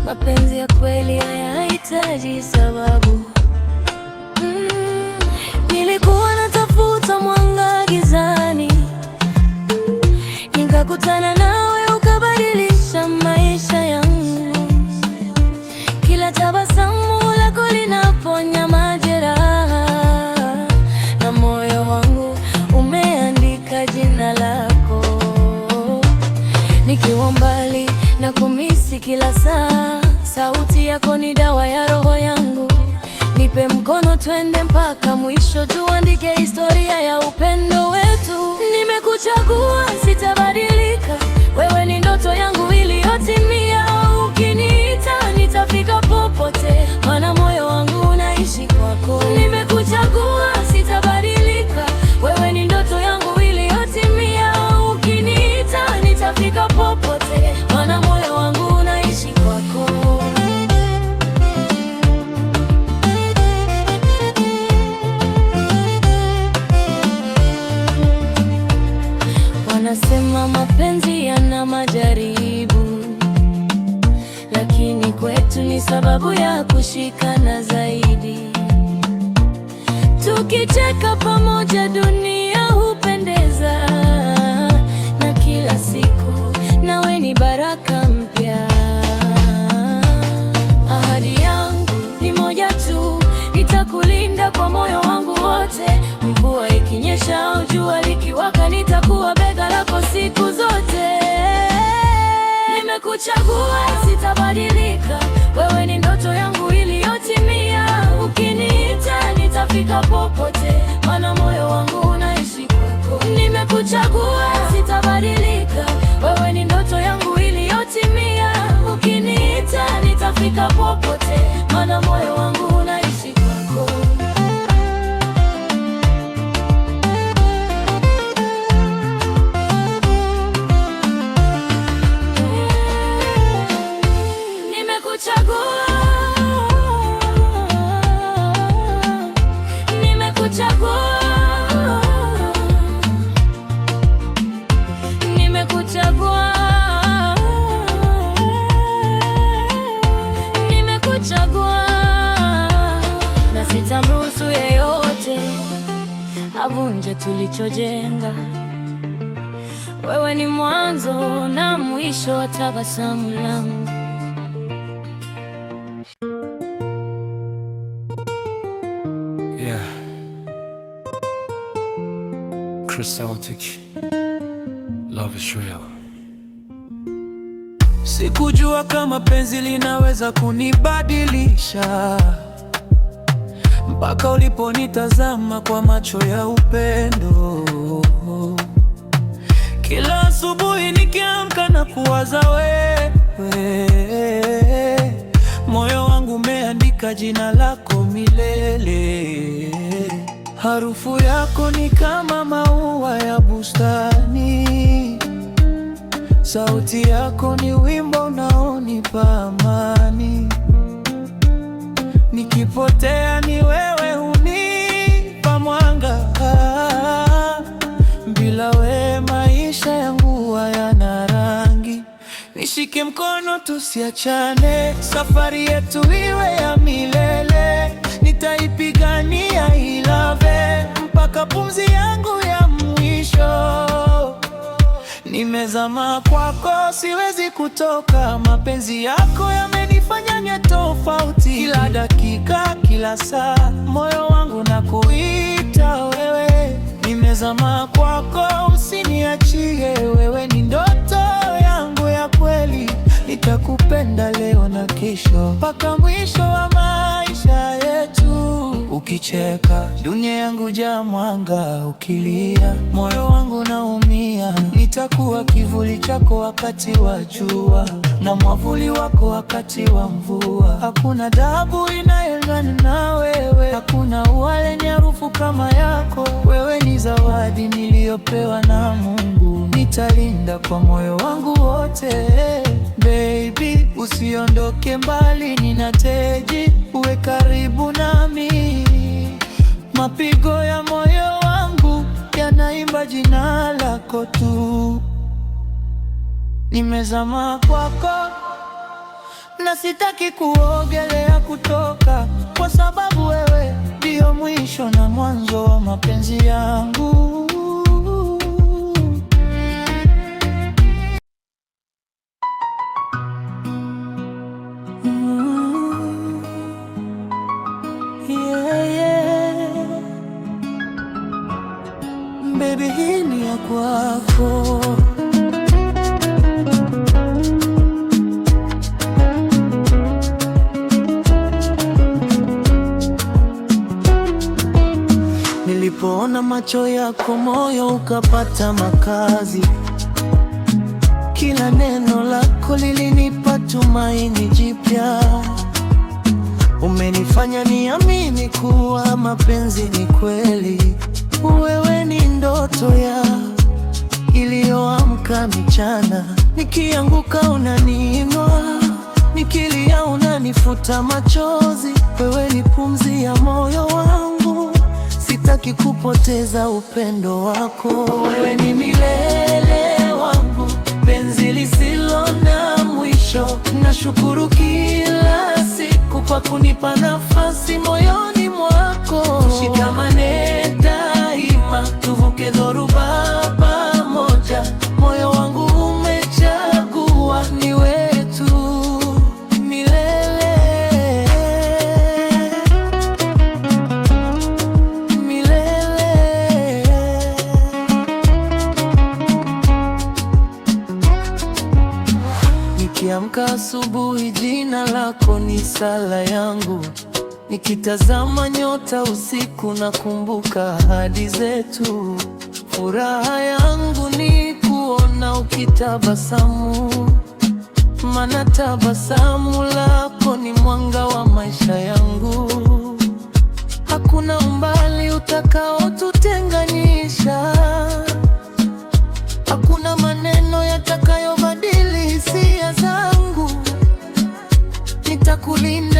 Mapenzi ya kweli hayahitaji sababu. Nilikuwa natafuta mwanga gizani, nikakutana nawe ukabadilisha maisha yangu. Kila tabasamu lako linaponya majeraha, na moyo wangu umeandika jina lako. Nikiwa mbali na kumisi kila saa, sauti yako ni dawa ya roho yangu. Nipe mkono twende mpaka mwisho, tuandike historia ya upendo wetu. Nimekuchagua, sitabadilika, wewe ni ndoto yangu iliyotimia. Ukiniita nitafika popote, maana moyo wangu unaishi kwako. Nimekuchagua, sitabadilika, wewe ni ndoto yangu iliyotimia. Ukiniita nitafika popote, maana moyo wangu unaishi kwako. Wanasema mapenzi yana majaribu, lakini kwetu ni sababu ya kushikana zaidi. Tukicheka pamoja dunia hupendeza, na kila siku nawe ni baraka mpya. Ahadi yangu ni moja tu, nitakulinda kwa moyo wangu wote. Mvua ikinyesha au jua likiwaka, nitakuwa bega lako siku zote. Nimekuchagua, sitabadilika, wewe ni ndoto yangu iliyotimia. Ukiniita nitafika popote, maana moyo wangu unaishi kwako. Nimekuchagua, sitabadilika, wewe ni ndoto yangu iliyotimia. Ukiniita nitafika popote, maana moyo wangu unaishi kwako. Na sitamruhusu yeyote avunje tulichojenga. Wewe ni mwanzo na mwisho wa tabasamu langu. Yeah. Chris Celtic. Love is real. Sikujua kama penzi linaweza kunibadilisha, mpaka uliponitazama kwa macho ya upendo. Kila asubuhi nikiamka na kuwaza wewe, moyo wangu umeandika jina lako milele. Harufu yako ni kama maua ya bustani, sauti yako ni wimbo unaonipa amani. Nikipotea ni wewe hunipa mwanga, bila wewe maisha yangu hayana rangi. Nishike mkono tusiachane, safari yetu iwe ya milele. Nitaipigania I love mpaka pumzi yangu ya mwisho. Nimezama kwako, siwezi kutoka. Mapenzi yako yamenifanya niwe tofauti. Kila dakika, kila saa, moyo wangu nakuita wewe. Nimezama kwako, usiniachie. Wewe ni ndoto yangu ya kweli. Nitakupenda leo na kesho, mpaka mwisho wa maisha yetu. Ukicheka dunia yangu jaa mwanga, ukilia moyo wangu naumia. Nitakuwa kivuli chako wakati wa jua, na mwavuli wako wakati wa mvua. Hakuna dhahabu inayolingana na wewe, hakuna ua lenye harufu kama yako. Wewe ni zawadi niliyopewa na Mungu, nitalinda kwa moyo wangu wote. Baby, usiondoke mbali, ninateji uwe karibu nami. Mapigo ya moyo wangu yanaimba jina lako tu. Nimezama kwako, na sitaki kuogelea kutoka, kwa sababu wewe ndio mwisho na mwanzo wa mapenzi yangu. Baby, hii ni ya kwako. Nilipoona macho yako, moyo ukapata makazi. Kila neno lako lilinipa tumaini jipya. Umenifanya niamini kuwa mapenzi ni kweli. Wewe ni ndoto ya iliyoamka mchana, nikianguka unaniinua, nikilia unanifuta machozi. Wewe ni pumzi ya moyo wangu, sitaki kupoteza upendo wako. Wewe ni milele wangu, penzi lisilo na mwisho. Nashukuru kila siku kwa kunipa nafasi moyoni mwako. Tushikamane daima, tuvuke dhoruba pamoja. Moyo wangu umechagua ni wetu milele, milele. Nikiamka asubuhi, jina lako ni sala yangu. Nikitazama nyota usiku, nakumbuka ahadi zetu. Furaha yangu ni kuona ukitabasamu, maana tabasamu lako ni mwanga wa maisha yangu. Hakuna umbali utakaotutenganisha, hakuna maneno yatakayobadili hisia zangu. Nitakulinda